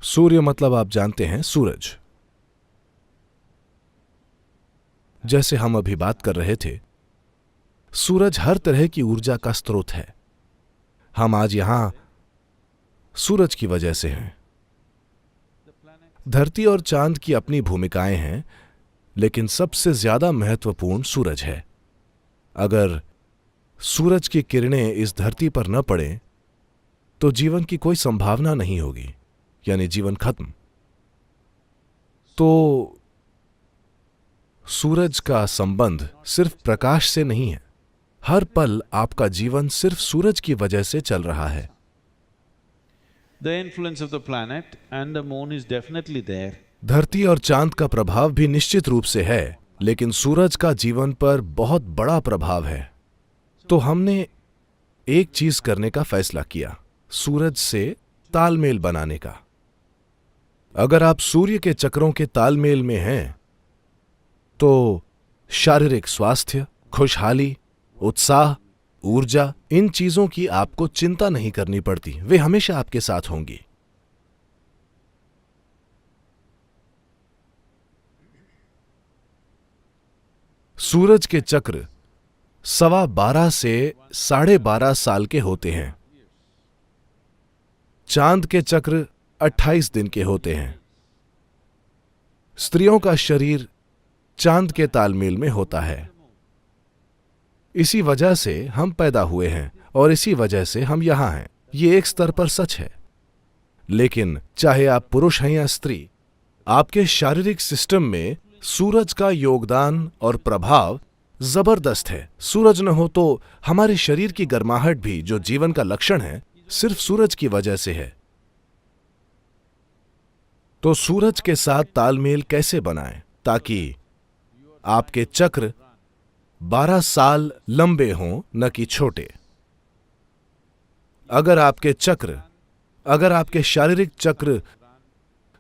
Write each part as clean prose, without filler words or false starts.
सूर्य मतलब आप जानते हैं सूरज। जैसे हम अभी बात कर रहे थे, सूरज हर तरह की ऊर्जा का स्रोत है। हम आज यहां सूरज की वजह से हैं। धरती और चांद की अपनी भूमिकाएं हैं, लेकिन सबसे ज्यादा महत्वपूर्ण सूरज है। अगर सूरज की किरणें इस धरती पर न पड़े तो जीवन की कोई संभावना नहीं होगी, यानी जीवन खत्म। तो सूरज का संबंध सिर्फ प्रकाश से नहीं है। हर पल आपका जीवन सिर्फ सूरज की वजह से चल रहा है। The influence of the planet and the moon is definitely there. धरती और चांद का प्रभाव भी निश्चित रूप से है, लेकिन सूरज का जीवन पर बहुत बड़ा प्रभाव है। तो हमने एक चीज करने का फैसला किया, सूरज से तालमेल बनाने का। अगर आप सूर्य के चक्रों के तालमेल में हैं, तो शारीरिक स्वास्थ्य, खुशहाली, उत्साह, ऊर्जा, इन चीजों की आपको चिंता नहीं करनी पड़ती, वे हमेशा आपके साथ होंगी। सूरज के चक्र 12.25 से 12.5 साल के होते हैं। चांद के चक्र 28 दिन के होते हैं। स्त्रियों का शरीर चांद के तालमेल में होता है। इसी वजह से हम पैदा हुए हैं और इसी वजह से हम यहां हैं। ये एक स्तर पर सच है, लेकिन चाहे आप पुरुष हैं या स्त्री, आपके शारीरिक सिस्टम में सूरज का योगदान और प्रभाव जबरदस्त है। सूरज न हो तो हमारे शरीर की गर्माहट भी, जो जीवन का लक्षण है, सिर्फ सूरज की वजह से है। तो सूरज के साथ तालमेल कैसे बनाएं ताकि आपके चक्र 12 साल लंबे हों, न कि छोटे। अगर आपके शारीरिक चक्र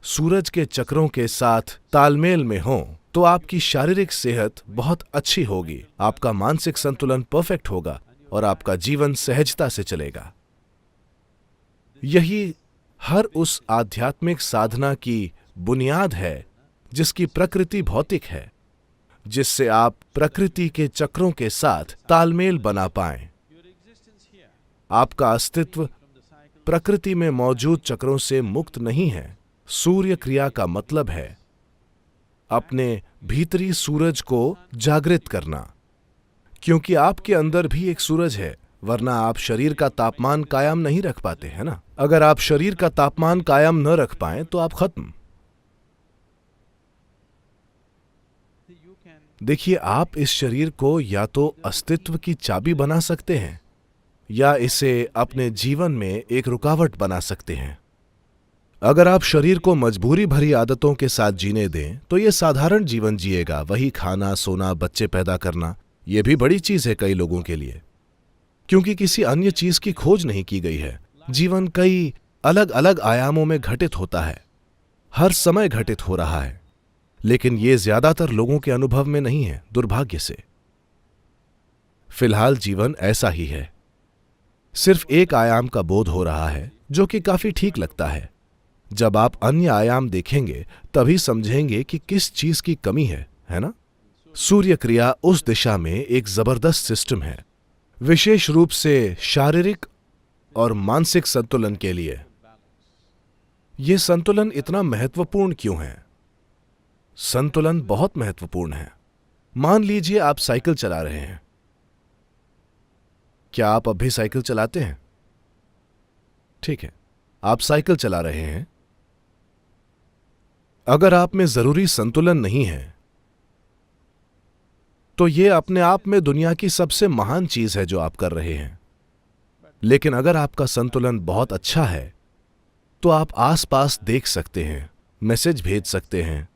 सूरज के चक्रों के साथ तालमेल में हों, तो आपकी शारीरिक सेहत बहुत अच्छी होगी, आपका मानसिक संतुलन परफेक्ट होगा और आपका जीवन सहजता से चलेगा। यही हर उस आध्यात्मिक साधना की बुनियाद है जिसकी प्रकृति भौतिक है, जिससे आप प्रकृति के चक्रों के साथ तालमेल बना पाएं। आपका अस्तित्व प्रकृति में मौजूद चक्रों से मुक्त नहीं है। सूर्य क्रिया का मतलब है अपने भीतरी सूरज को जागृत करना, क्योंकि आपके अंदर भी एक सूरज है, वरना आप शरीर का तापमान कायम नहीं रख पाते, है ना? अगर आप शरीर का तापमान कायम न रख पाएं तो आप खत्म। देखिए, आप इस शरीर को या तो अस्तित्व की चाबी बना सकते हैं या इसे अपने जीवन में एक रुकावट बना सकते हैं। अगर आप शरीर को मजबूरी भरी आदतों के साथ जीने दें तो यह साधारण जीवन जिएगा, वही खाना, सोना, बच्चे पैदा करना। यह भी बड़ी चीज है कई लोगों के लिए, क्योंकि किसी अन्य चीज की खोज नहीं की गई है। जीवन कई अलग अलग आयामों में घटित होता है, हर समय घटित हो रहा है, लेकिन यह ज्यादातर लोगों के अनुभव में नहीं है, दुर्भाग्य से। फिलहाल जीवन ऐसा ही है, सिर्फ एक आयाम का बोध हो रहा है, जो कि काफी ठीक लगता है। जब आप अन्य आयाम देखेंगे तभी समझेंगे कि किस चीज की कमी है ना? सूर्य क्रिया उस दिशा में एक जबरदस्त सिस्टम है, विशेष रूप से शारीरिक और मानसिक संतुलन के लिए। यह संतुलन इतना महत्वपूर्ण क्यों है? संतुलन बहुत महत्वपूर्ण है। मान लीजिए आप साइकिल चला रहे हैं। क्या आप अब भी साइकिल चलाते हैं? ठीक है, आप साइकिल चला रहे हैं। अगर आप में जरूरी संतुलन नहीं है तो यह अपने आप में दुनिया की सबसे महान चीज है जो आप कर रहे हैं। लेकिन अगर आपका संतुलन बहुत अच्छा है तो आप आसपास देख सकते हैं, मैसेज भेज सकते हैं,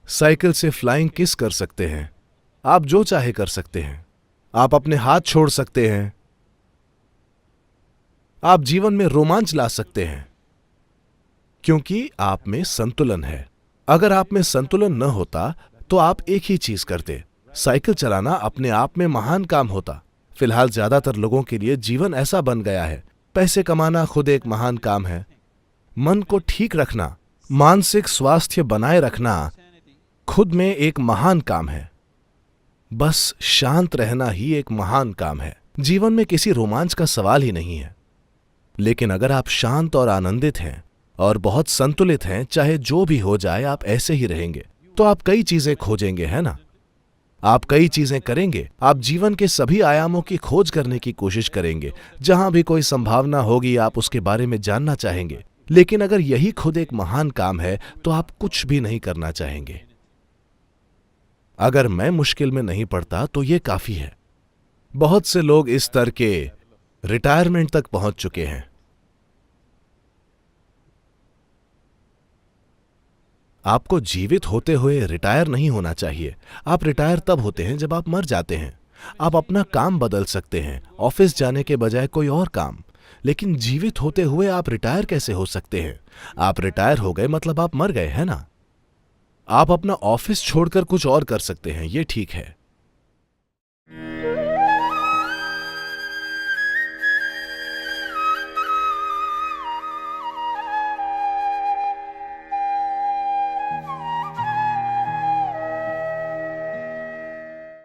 साइकिल से फ्लाइंग किस कर सकते हैं, आप जो चाहे कर सकते हैं, आप अपने हाथ छोड़ सकते हैं, आप जीवन में रोमांच ला सकते हैं, क्योंकि आप में संतुलन है। अगर आप में संतुलन न होता तो आप एक ही चीज करते, साइकिल चलाना अपने आप में महान काम होता। फिलहाल ज्यादातर लोगों के लिए जीवन ऐसा बन गया है, पैसे कमाना खुद एक महान काम है। मन को ठीक रखना, मानसिक स्वास्थ्य बनाए रखना खुद में एक महान काम है। बस शांत रहना ही एक महान काम है। जीवन में किसी रोमांच का सवाल ही नहीं है। लेकिन अगर आप शांत और आनंदित हैं और बहुत संतुलित हैं, चाहे जो भी हो जाए आप ऐसे ही रहेंगे, तो आप कई चीजें खोजेंगे, है ना? आप कई चीजें करेंगे। आप जीवन के सभी आयामों की खोज करने की कोशिश करेंगे। जहां भी कोई संभावना होगी आप उसके बारे में जानना चाहेंगे। लेकिन अगर यही खुद एक महान काम है तो आप कुछ भी नहीं करना चाहेंगे। अगर मैं मुश्किल में नहीं पड़ता तो ये काफी है। बहुत से लोग इस स्तर के रिटायरमेंट तक पहुंच चुके हैं। आपको जीवित होते हुए रिटायर नहीं होना चाहिए। आप रिटायर तब होते हैं जब आप मर जाते हैं। आप अपना काम बदल सकते हैं, ऑफिस जाने के बजाय कोई और काम। लेकिन जीवित होते हुए आप रिटायर कैसे हो सकते हैं? आप रिटायर हो गए मतलब आप मर गए, है ना? आप अपना ऑफिस छोड़कर कुछ और कर सकते हैं, ये ठीक है।